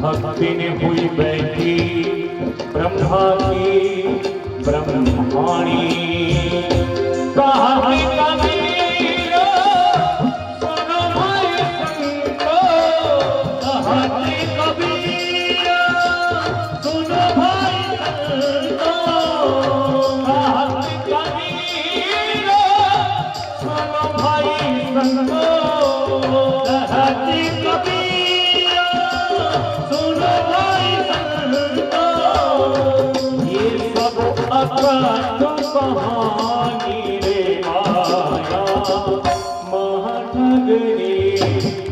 भक्ति ने हुई बैठी ब्रह्मा की ब्रह्माणी। कहा कबीर सुनो भाई संतो, कहा कबीर सुनो भाई संतो, कहा कबीर सुनो भाई संतो, कहा कबीर सुनो भाई संतो। ये सब अकथ कहानी रे माया महाठगनी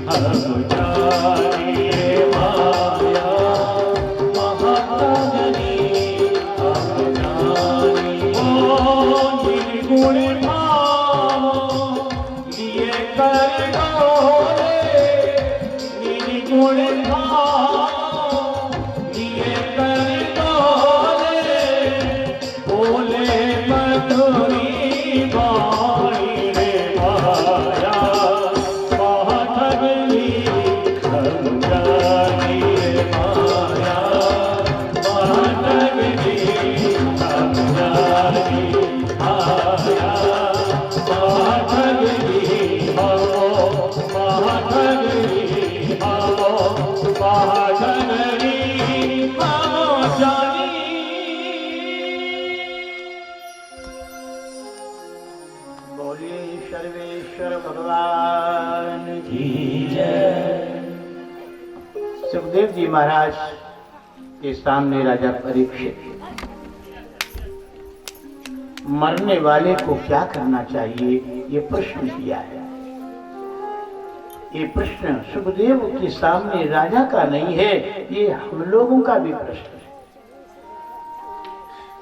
हम जानी रे माया महाठगनी हम जानी। ओ निर्गुण भाव लिए कर डोले, निर्गुण भाव लिए कर डोले, बोले मधुरी वाणी रे माया महाठगनी हम जानी रे माया महाठगनी हम जानी। माया महाठगनी हो महाठगनी हो महाठगनी हम जानी। बोलिए सर्वेश्वर भगवान की जय। सुखदेव जी महाराज के सामने राजा परीक्षित मरने वाले को क्या करना चाहिए ये प्रश्न किया है। ये प्रश्न सुखदेव के सामने राजा का नहीं है, ये हम लोगों का भी प्रश्न है।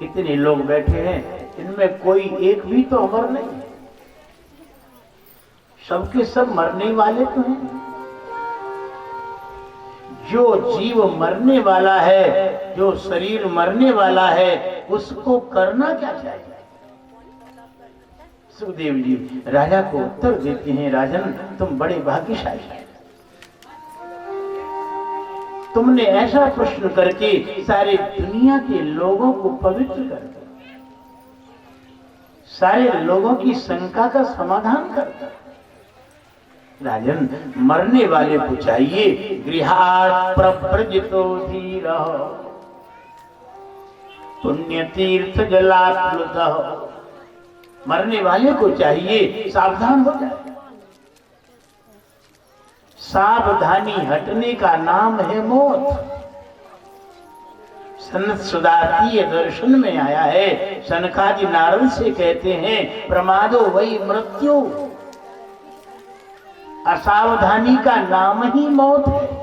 इतने लोग बैठे हैं, इनमें कोई एक भी तो अमर नहीं है, सबके सब मरने वाले तो हैं। जो जीव मरने वाला है, जो शरीर मरने वाला है, उसको करना क्या चाहिए? सुखदेव जी राजा को उत्तर देते हैं, राजन तुम बड़े भाग्यशाली हैं। तुमने ऐसा प्रश्न करके सारे दुनिया के लोगों को पवित्र कर दिया, सारे लोगों की शंका का समाधान कर दिया। राजन मरने वाले को चाहिए गृहात् प्रव्रजितो धीरः पुण्य तीर्थ जलाप्लुतः। मरने वाले को चाहिए सावधान हो जाए। सावधानी हटने का नाम है मौत। सनत सुदातीय दर्शन में आया है, सनकादि नारद से कहते हैं प्रमादो वही मृत्यु। असावधानी का नाम ही मौत है।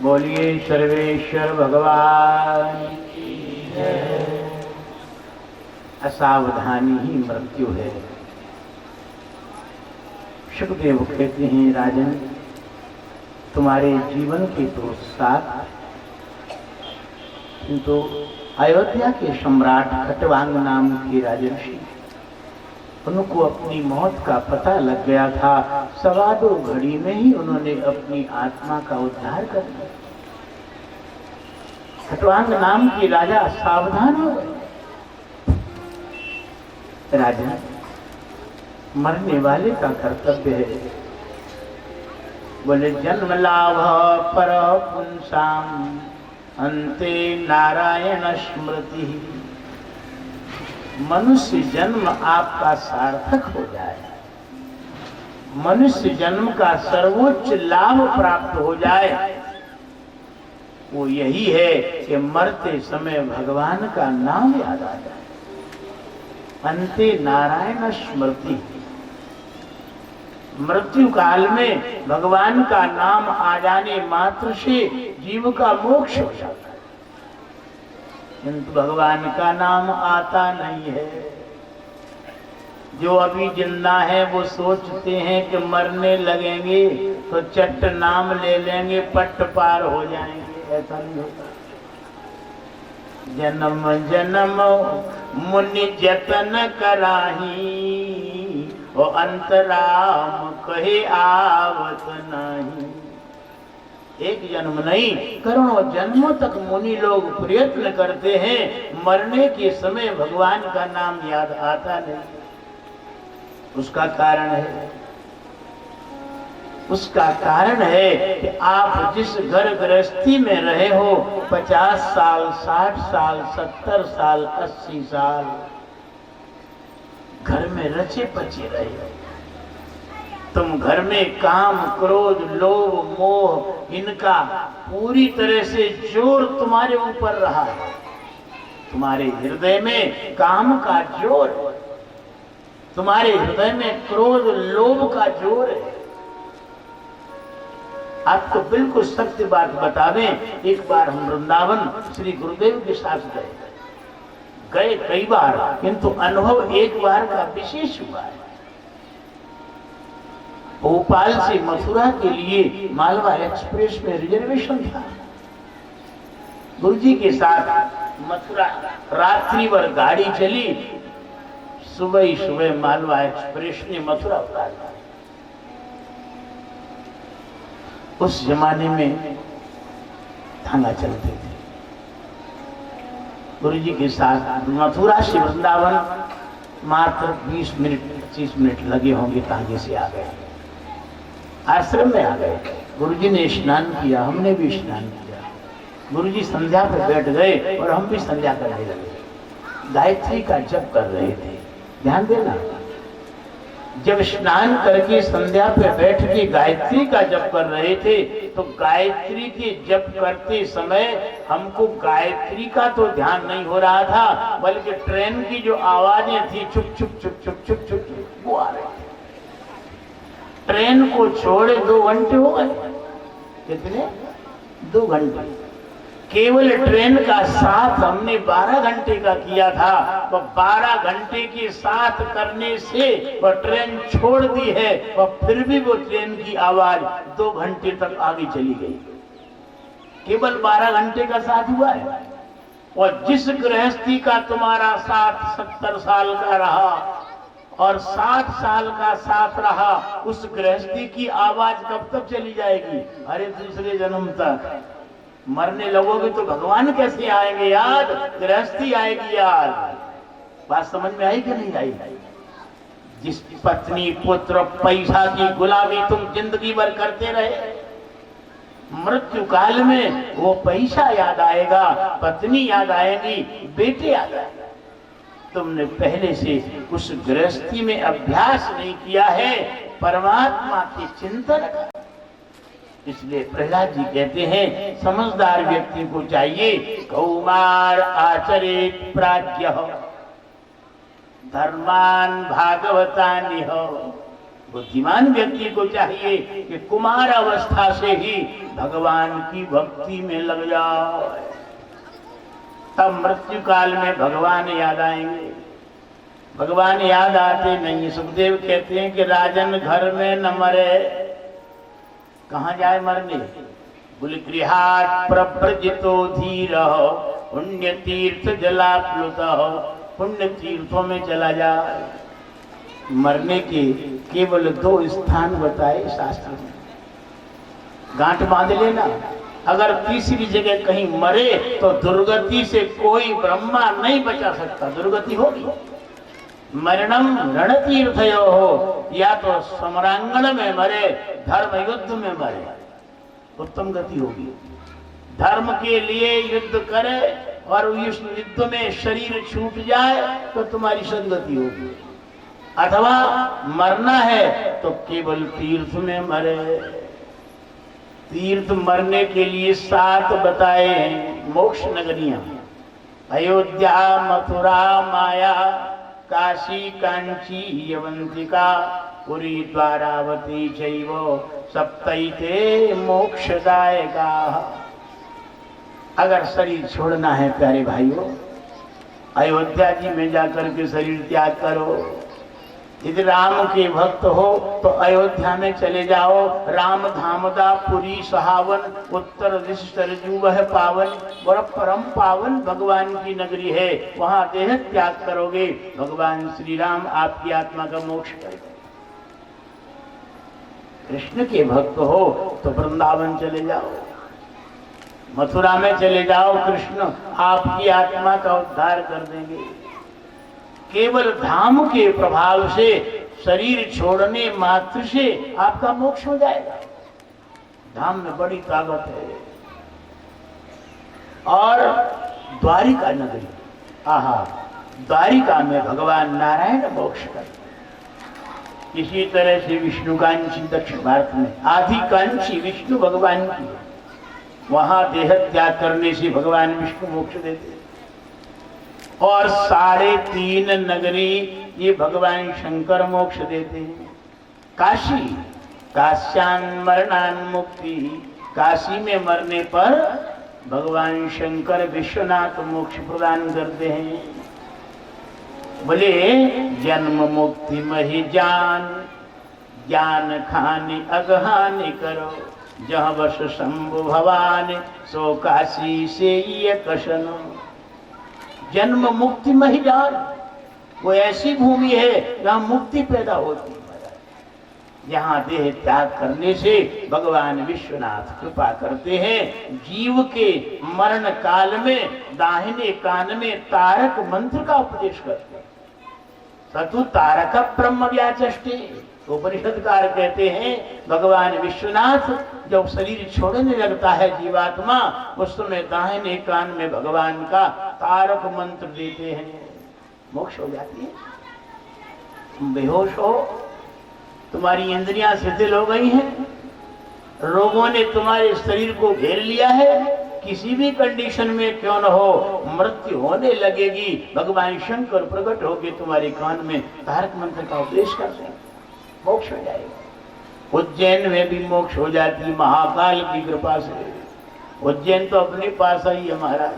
बोलिए सर्वेश्वर भगवान की जय। असावधानी ही मृत्यु है। सुखदेव कहते हैं राजन, तुम्हारे जीवन के तो साथ, किंतु अयोध्या के सम्राट खटवांग नाम के राजर्षि, उनको अपनी मौत का पता लग गया था। 2.25 घड़ी में ही उन्होंने अपनी आत्मा का उद्धार कर दिया। खटवांग नाम के राजा सावधान हो गए। राजा, मरने वाले का कर्तव्य है। बोले जन्म लाभ पर पुंसाम अंते नारायण स्मृति। मनुष्य जन्म आपका सार्थक हो जाए, मनुष्य जन्म का सर्वोच्च लाभ प्राप्त हो जाए, वो यही है कि मरते समय भगवान का नाम याद आ जाए। अंते नारायण स्मृति। मृत्यु काल में भगवान का नाम आ जाने मात्र से जीव का मोक्ष हो जाता है, किंतु भगवान का नाम आता नहीं है। जो अभी जिंदा है वो सोचते हैं कि मरने लगेंगे तो चट नाम ले लेंगे, पट पार हो जाएंगे। ऐसा नहीं होता। जन्म जन्म मुनि जतन कराही, ओ अंतराम कहे आवत नहीं। एक जन्म नहीं, करोड़ों जन्मों तक मुनि लोग प्रयत्न करते हैं, मरने के समय भगवान का नाम याद आता नहीं। उसका कारण है, उसका कारण है कि आप जिस घर गृहस्थी में रहे हो, 50 साल, 60 साल, 70 साल, 80 साल घर में रचे पचे रहे हो। तुम घर में काम, क्रोध, लोभ, मोह, इनका पूरी तरह से जोर तुम्हारे ऊपर रहा है। तुम्हारे हृदय में काम का जोर है, तुम्हारे हृदय में क्रोध, लोभ का जोर है। आपको बिल्कुल सत्य बात बता दें, एक बार हम वृंदावन श्री गुरुदेव के साथ गए कई बार, किंतु अनुभव एक बार का विशेष हुआ है। भोपाल से मथुरा के लिए मालवा एक्सप्रेस में रिजर्वेशन था। गुरुजी के साथ मथुरा रात्रि भर गाड़ी चली, सुबह ही सुबह मालवा एक्सप्रेस ने मथुरा उतार दिया। उस जमाने में थाना चलते थे। गुरुजी के साथ मथुरा से वृंदावन मात्र 20 मिनट 25 मिनट लगे होंगे। तांगे से आ गए, आश्रम में आ गए। गुरुजी ने स्नान किया, हमने भी स्नान किया। गुरुजी संध्या पर बैठ गए और हम भी संध्या करने लगे। गायत्री का जप कर रहे थे। ध्यान देना, जब स्नान करके संध्या पे बैठ के गायत्री का जप कर रहे थे, तो गायत्री के जप करते समय हमको गायत्री का तो ध्यान नहीं हो रहा था, बल्कि ट्रेन की जो आवाजें थी चुप चुप चुप चुप चुप चुप चुप वो आ रही थी। ट्रेन को छोड़े 2 घंटे हो गए। कितने? 2 घंटे। केवल ट्रेन का साथ हमने 12 घंटे का किया था। वह 12 घंटे के साथ करने से वह ट्रेन छोड़ दी है, और फिर भी वो ट्रेन की आवाज 2 घंटे तक आगे चली गई। केवल 12 घंटे का साथ हुआ है। और जिस गृहस्थी का तुम्हारा साथ 70 साल का रहा और 60 साल का साथ रहा, उस गृहस्थी की आवाज कब तक चली जाएगी? अरे दूसरे जन्म तक। मरने लगोगे तो भगवान कैसे आएंगे याद? गृहस्थी आएगी याद। बात समझ में आई कि नहीं आई? जिस पत्नी, पुत्र, पैसा की गुलामी तुम जिंदगी भर करते रहे, मृत्यु काल में वो पैसा याद आएगा, पत्नी याद आएगी, बेटे याद आएगा। तुमने पहले से उस गृहस्थी में अभ्यास नहीं किया है परमात्मा के चिंतन का। इसलिए प्रहलाद जी कहते हैं, समझदार व्यक्ति को चाहिए कौमार आचरेत प्राज्ञ धर्मान भागवतानि हो। बुद्धिमान व्यक्ति को चाहिए कि कुमार अवस्था से ही भगवान की भक्ति में लग जाओ, तब मृत्यु काल में भगवान याद आएंगे। भगवान याद आते नहीं। सुखदेव कहते हैं कि राजन घर में न मरे, कहाँ जाए मरने? बोले गृहात् प्रव्रजितो धीर पुण्य तीर्थ जलाप्लुत, पुण्य तीर्थों में चला जाए। मरने के केवल 2 स्थान बताए शास्त्र में, गांठ बांध लेना। अगर तीसरी जगह कहीं मरे तो दुर्गति से कोई ब्रह्मा नहीं बचा सकता, दुर्गति होगी। मरणम रणतीर्थयो हो, या तो सम्रांगण में मरे, धर्म युद्ध में मरे, उत्तम गति होगी। धर्म के लिए युद्ध करे और उस युद्ध में शरीर छूट जाए तो तुम्हारी सदगति होगी। अथवा मरना है तो केवल तीर्थ में मरे। तीर्थ मरने के लिए 7 बताए हैं मोक्ष नगरियां, अयोध्या, मथुरा, माया, काशी, कांची, यवंतिका, पुरी, द्वारावती चैव सप्तैते मोक्षदायका। अगर शरीर छोड़ना है प्यारे भाइयों, अयोध्या जी में जाकर के शरीर त्याग करो। यदि राम के भक्त हो तो अयोध्या में चले जाओ। राम धामदा पुरी सहावन, उत्तर दिश सरजू वह पावन, बड़ा परम पावन भगवान की नगरी है। वहां देह त्याग करोगे, भगवान श्री राम आपकी आत्मा का मोक्ष करेंगे। कृष्ण के भक्त हो तो वृंदावन चले जाओ, मथुरा में चले जाओ, कृष्ण आपकी आत्मा का उद्धार कर देंगे। केवल धाम के प्रभाव से, शरीर छोड़ने मात्र से आपका मोक्ष हो जाएगा। धाम में बड़ी ताकत है। और द्वारिका नगरी, आहा, द्वारिका में भगवान नारायण मोक्ष करते। इसी तरह से विष्णुकांची दक्षिण भारत में, आदिकांची विष्णु भगवान की, वहां देह त्याग करने से भगवान विष्णु मोक्ष देते। और 3.5 नगरी ये भगवान शंकर मोक्ष देते हैं। काशी, काश्यान मरणान मुक्ति, काशी में मरने पर भगवान शंकर विश्वनाथ मोक्ष प्रदान करते हैं। बोले जन्म मुक्ति महि जान, ज्ञान खानि अगहानि करो, जहाँ बस शंभु भवान, सो काशी से ये कशनो। जन्म मुक्ति महि जान, वो ऐसी भूमि है जहाँ मुक्ति पैदा होती है। यहाँ देह त्याग करने से भगवान विश्वनाथ कृपा करते हैं। जीव के मरण काल में दाहिने कान में तारक मंत्र का उपदेश करते हैं। सतु तारक ब्रह्म व्याचष्टे, उपनिषदकार कहते हैं भगवान विश्वनाथ जब शरीर छोड़ने लगता है जीवात्मा, उस समय दाहिने कान में भगवान का तारक मंत्र देते हैं, मोक्ष हो जाती है। तुम बेहोश हो, तुम्हारी इंद्रियां शिथिल हो गई हैं, रोगों ने तुम्हारे शरीर को घेर लिया है, किसी भी कंडीशन में क्यों न हो, मृत्यु होने लगेगी, भगवान शंकर प्रकट होकर तुम्हारे कान में तारक मंत्र का उपदेश करते हैं, मोक्ष हो जाएगा। उज्जैन में भी मोक्ष हो जाती महाकाल की कृपा से। उज्जैन तो अपने पास ही हमारा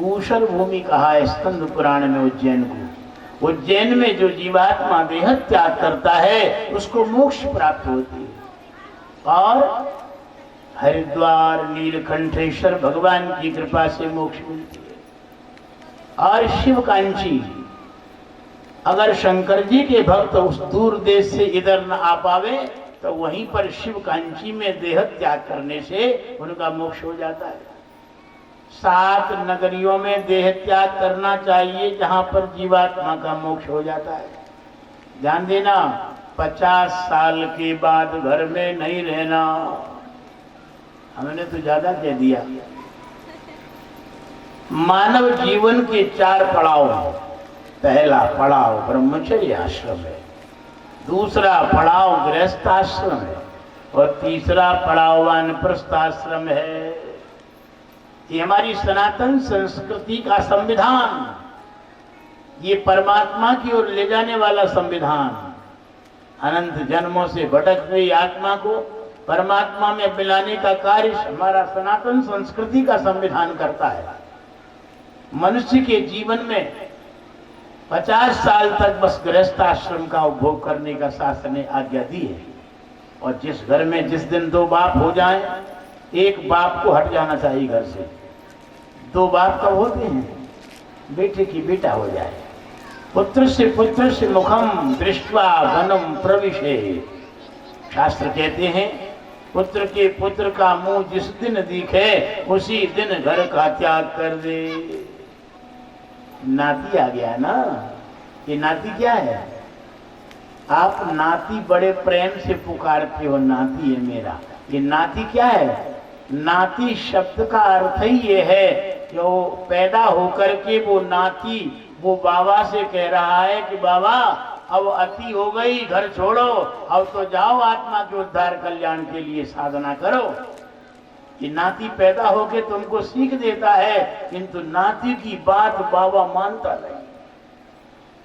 ऊषर भूमि कहा है स्कंद पुराण में उज्जैन को। उज्जैन में जो जीवात्मा देह त्याग करता है उसको मोक्ष प्राप्त होती है। और हरिद्वार नीलकंठेश्वर भगवान की कृपा से मोक्ष मिलती है। और शिव कांची, अगर शंकर जी के भक्त उस दूर देश से इधर न आ पावे तो वहीं पर शिव कांची में देह त्याग करने से उनका मोक्ष हो जाता है। 7 नगरियों में देह त्याग करना चाहिए जहां पर जीवात्मा का मोक्ष हो जाता है। ध्यान देना, 50 साल के बाद घर में नहीं रहना। हमने तो ज्यादा कह दिया। मानव जीवन के 4 पड़ाव हैं। पहला पड़ाव ब्रह्मचर्य आश्रम है, दूसरा पड़ाव गृहस्थाश्रम है, और तीसरा पड़ाव वानप्रस्थ आश्रम है। ये हमारी सनातन संस्कृति का संविधान, ये परमात्मा की ओर ले जाने वाला संविधान। अनंत जन्मों से भटक गई आत्मा को परमात्मा में मिलाने का कार्य हमारा सनातन संस्कृति का संविधान करता है। मनुष्य के जीवन में 50 साल तक बस गृहस्थ आश्रम का उपभोग करने का शास्त्र ने आज्ञा दी है। और जिस घर में जिस दिन 2 बाप हो जाएं, एक बाप को हट जाना चाहिए घर से। 2 बाप कब होते हैं? बेटे की बेटा हो जाए। पुत्र से मुखम दृष्ट्वा वनम प्रविशे। शास्त्र कहते हैं पुत्र के पुत्र का मुंह जिस दिन दिखे उसी दिन घर का त्याग कर दे। नाती आ गया ना। ये नाती क्या है? आप नाती बड़े प्रेम से पुकारते हो, नाती है मेरा। ये नाती क्या है? नाती शब्द का अर्थ ही ये है कि वो पैदा होकर के वो नाती वो बाबा से कह रहा है कि बाबा अब अति हो गई, घर छोड़ो, अब तो जाओ आत्मा के उद्धार कल्याण के लिए साधना करो। कि नाती पैदा होके तुमको सीख देता है, किंतु नाती की बात बाबा मानता नहीं,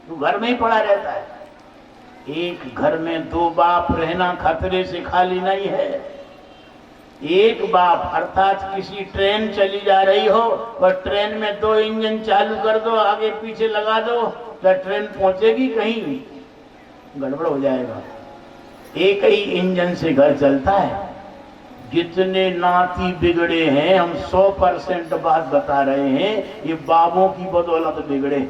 तू घर में ही पड़ा रहता है। एक घर में 2 बाप रहना खतरे से खाली नहीं है। एक बाप अर्थात किसी ट्रेन चली जा रही हो और ट्रेन में 2 इंजन चालू कर दो, आगे पीछे लगा दो, क्या ट्रेन पहुंचेगी? कहीं गड़बड़ हो जाएगा। एक ही इंजन से घर चलता है। जितने नाती बिगड़े हैं, हम 100% बात बता रहे हैं, ये बाबों की बदौलत बिगड़े।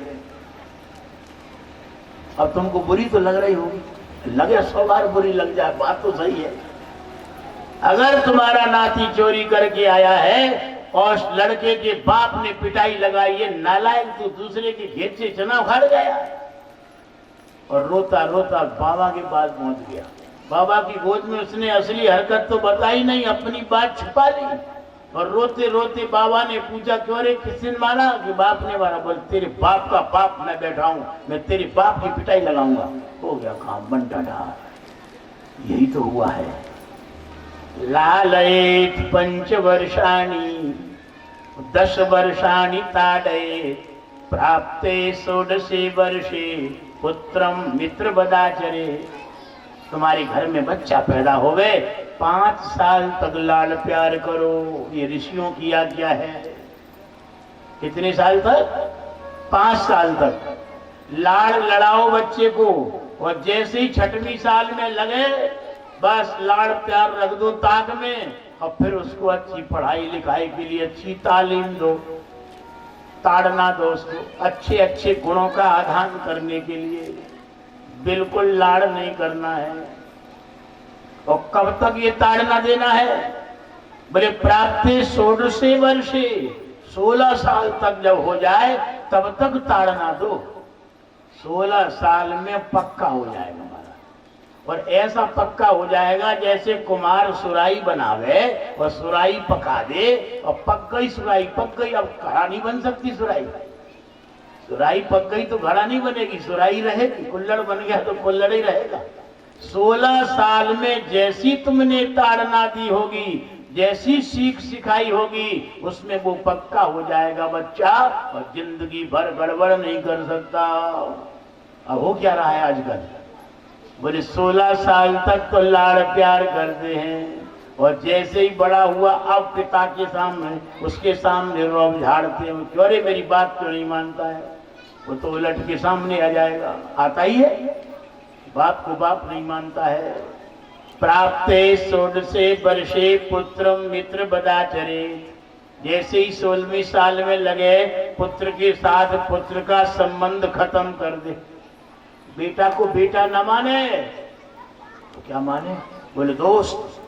अब तुमको बुरी तो लग रही होगी, लगे 100 बार बुरी लग जाए, बात तो सही है। अगर तुम्हारा नाती चोरी करके आया है और लड़के के बाप ने पिटाई लगाई है, नालायक तो दूसरे के घेत से चना उखाड़ गया और रोता रोता बाबा के पास पहुंच गया। बाबा की गोद में उसने असली हरकत तो बताई नहीं, अपनी बात छुपा ली। और रोते रोते बाबा ने पूछा, क्यों रे, किसने मारा? कि बाप ने मारा। बोल, तेरे बाप का बाप मैं बैठा हूं, मैं तेरे बाप की पिटाई लगाऊंगा। हो गया काम, बंटा ढाल। यही तो हुआ है। लालयेत 5 वर्षाणि 10 वर्षाणि ताडयेत प्राप्ते 16 वर्षे पुत्रम मित्र बदाचरे। तुम्हारे घर में बच्चा पैदा होवे, 5 साल तक लाड़ प्यार करो, ये ऋषियों की आज्ञा है। कितने साल तक? 5 साल तक लाड़ लड़ाओ बच्चे को, और जैसे ही 6वीं साल में लगे बस लाड़ प्यार रख दो ताक में, और फिर उसको अच्छी पढ़ाई लिखाई के लिए अच्छी तालीम दो, ताड़ना दो उसको, अच्छे अच्छे गुणों का आधान करने के लिए। बिल्कुल लाड़ नहीं करना है। और कब तक ये ताड़ना देना है? बोले प्राप्ति 16 वर्षे, 16 साल तक जब हो जाए तब तक ताड़ना दो। 16 साल में पक्का हो जाएगा हमारा, और ऐसा पक्का हो जाएगा जैसे कुमार सुराई बनावे और सुराई पका दे, और पक गई सुराई, पक गई, अब घड़ा नहीं बन सकती सुराई। सुराई पक गई तो घड़ा नहीं बनेगी, सुराई रहेगी। कुल्हड़ बन गया तो कुल्हड़ ही रहेगा। 16 साल में जैसी तुमने ताड़ना दी होगी, जैसी सीख सिखाई होगी, उसमें वो पक्का हो जाएगा बच्चा, और जिंदगी भर गड़बड़ नहीं कर सकता। अब हो क्या रहा है आजकल? बोले 16 साल तक तो लाड़ प्यार करते हैं, और जैसे ही बड़ा हुआ अब पिता के सामने, उसके सामने रौब झाड़ते हैं। क्यों रे, मेरी बात क्यों नहीं मानता है? वो तो उलट के सामने आ जाएगा, आता ही है। बाप को बाप नहीं मानता है। प्राप्ते 16 वर्षे पुत्रम मित्र बदाचरे। जैसे ही 16वीं साल में लगे, पुत्र के साथ पुत्र का संबंध खत्म कर दे। बेटा को बेटा न माने तो क्या माने? बोले दोस्त।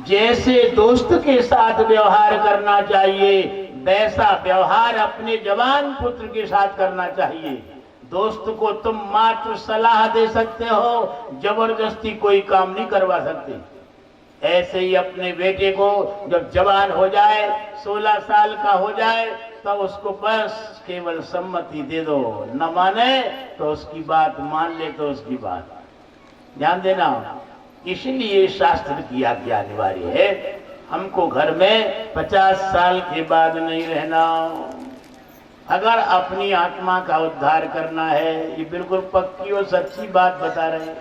जैसे दोस्त के साथ व्यवहार करना चाहिए, वैसा व्यवहार अपने जवान पुत्र के साथ करना चाहिए। दोस्त को तुम मात्र सलाह दे सकते हो, जबरदस्ती कोई काम नहीं करवा सकते। ऐसे ही अपने बेटे को जब जवान हो जाए, 16 साल का हो जाए, तब उसको बस केवल सम्मति दे दो। न माने तो उसकी बात, मान ले तो उसकी बात। ध्यान देना, इसलिए शास्त्र की आज्ञा अनिवार्य है। हमको घर में 50 साल के बाद नहीं रहना। अगर अपनी आत्मा का उद्धार करना है, ये बिल्कुल पक्की और सच्ची बात बता रहे हैं।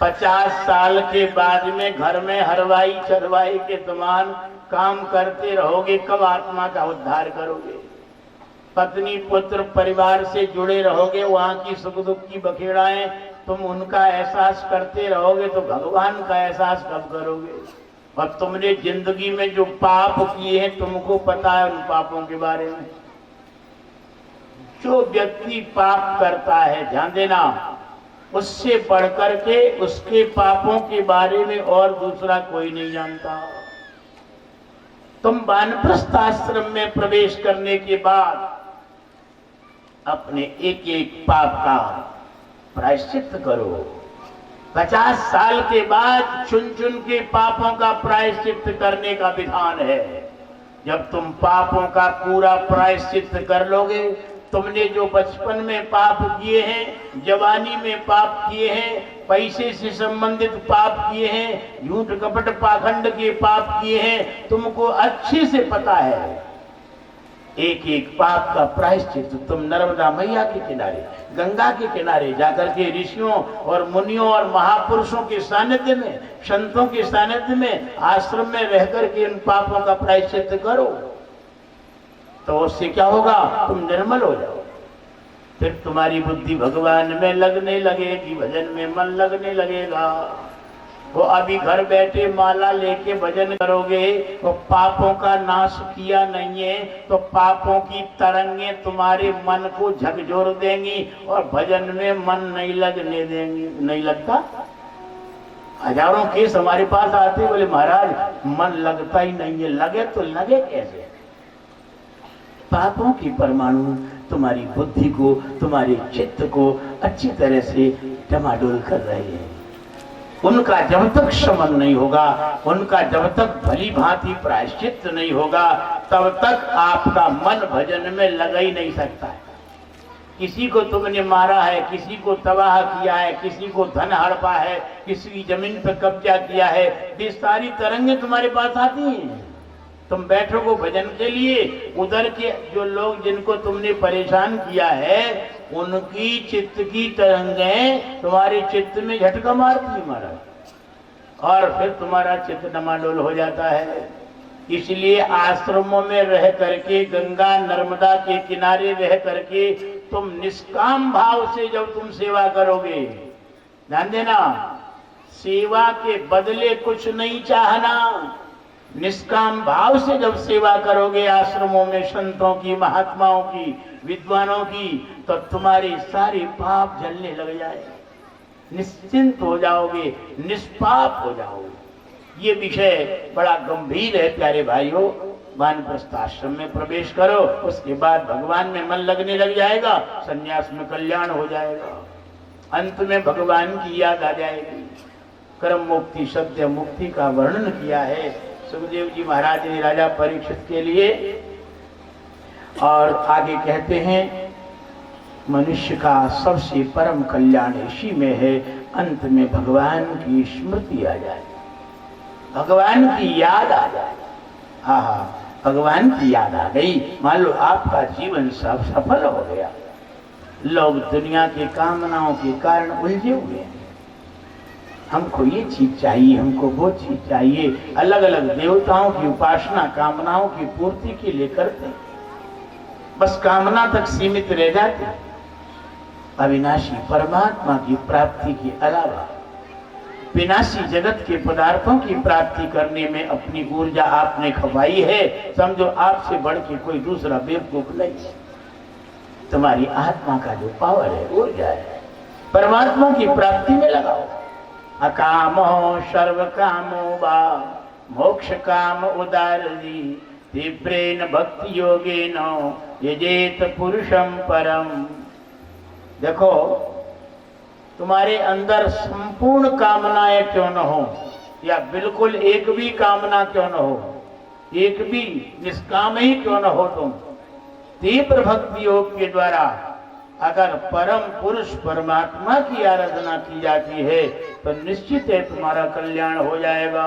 50 साल के बाद में घर में हरवाई चरवाई के समान काम करते रहोगे, कब आत्मा का उद्धार करोगे? पत्नी पुत्र परिवार से जुड़े रहोगे, वहां की सुख दुख की बखेड़ाएं तुम उनका एहसास करते रहोगे, तो भगवान का एहसास कब करोगे? और तुमने जिंदगी में जो पाप किए हैं तुमको पता है उन पापों के बारे में। जो व्यक्ति पाप करता है, ध्यान देना, उससे बढ़कर के उसके पापों के बारे में और दूसरा कोई नहीं जानता। तुम वानप्रस्थ आश्रम में प्रवेश करने के बाद अपने एक एक पाप का प्रायश्चित करो। 50 साल के बाद चुन चुन के पापों का प्रायश्चित करने का विधान है। जब तुम पापों का पूरा प्रायश्चित कर लोगे, तुमने जो बचपन में पाप किए हैं, जवानी में पाप किए हैं, पैसे से संबंधित पाप किए हैं, झूठ कपट पाखंड के पाप किए हैं, तुमको अच्छे से पता है। एक एक पाप का प्रायश्चित तुम नर्मदा मैया के किनारे, गंगा के किनारे जाकर के ऋषियों और मुनियों और महापुरुषों के सानिध्य में, संतों के सानिध्य में, आश्रम में रहकर के उन पापों का प्रायश्चित करो। तो उससे क्या होगा? तुम निर्मल हो जाओ। फिर तुम्हारी बुद्धि भगवान में लगने लगेगी, भजन में मन लगने लगेगा। वो अभी घर बैठे माला लेके भजन करोगे तो पापों का नाश किया नहीं है, तो पापों की तरंगे तुम्हारे मन को झकझोर देंगी और भजन में मन नहीं लगने देंगी। नहीं लगता? हजारों केस हमारे पास आते, बोले महाराज मन लगता ही नहीं है। लगे तो लगे कैसे? पापों की परमाणु तुम्हारी बुद्धि को, तुम्हारे चित्त को अच्छी तरह से डमाडोल कर रहे हैं। उनका जब तक शमन नहीं होगा, उनका जब तक भली भांति प्रायश्चित नहीं होगा, तब तक आपका मन भजन में लग ही नहीं सकता है। किसी को तुमने मारा है, किसी को तबाह किया है, किसी को धन हड़पा है, किसी की जमीन पर कब्जा किया है, ये सारी तरंगे तुम्हारे पास आती हैं। तुम बैठोगे भजन के लिए, उधर के जो लोग जिनको तुमने परेशान किया है, उनकी चित्त की तरंगें तुम्हारे चित्त में झटका मारती महाराज, और फिर तुम्हारा चित्त डमाडोल हो जाता है। इसलिए आश्रमों में रह करके, गंगा नर्मदा के किनारे रह करके तुम निष्काम भाव से जब तुम सेवा करोगे, ध्यान देना, सेवा के बदले कुछ नहीं चाहना। निष्काम भाव से जब सेवा करोगे आश्रमों में संतों की, महात्माओं की, विद्वानों की, तो तुम्हारे सारे पाप जलने लग जाएंगे, निश्चिंत हो जाओगे, निष्पाप हो जाओगे। ये विषय बड़ा गंभीर है प्यारे भाइयों। वानप्रस्थ आश्रम में प्रवेश करो, उसके बाद भगवान में मन लगने लग जाएगा, संन्यास में कल्याण हो जाएगा, अंत में भगवान की याद आ जाएगी। कर्म मुक्ति, सत्य मुक्ति का वर्णन किया है सुखदेव जी महाराज ने राजा परीक्षित के लिए। और आगे कहते हैं, मनुष्य का सबसे परम कल्याण इसी में है, अंत में भगवान की स्मृति आ जाए, भगवान की याद आ जाए। हाँ, भगवान की याद आ गई, मान लो आपका जीवन सब सफल हो गया। लोग दुनिया की कामनाओं के कारण उलझे हुए हैं, हमको ये चीज चाहिए, हमको वो चीज चाहिए, अलग अलग देवताओं की उपासना कामनाओं की पूर्ति के लिए करते, बस कामना तक सीमित रह जाते। अविनाशी परमात्मा की प्राप्ति के अलावा विनाशी जगत के पदार्थों की प्राप्ति करने में अपनी ऊर्जा आपने खपाई है, समझो आपसे बढ़ के कोई दूसरा बेवकूफ नहीं। तुम्हारी आत्मा का जो पावर है, ऊर्जा है, परमात्मा की प्राप्ति में लगाओ। अकामो सर्व कामो वा मोक्ष काम उदारदी तीव्रेन भक्ति योगेन यजेत पुरुषम परम। देखो, तुम्हारे अंदर संपूर्ण कामनाएं क्यों न हो, या बिल्कुल एक भी कामना क्यों न हो, एक भी निष्काम ही क्यों न हो, तुम तीव्र भक्ति योग के द्वारा अगर परम पुरुष परमात्मा की आराधना की जाती है तो निश्चित है तुम्हारा कल्याण हो जाएगा।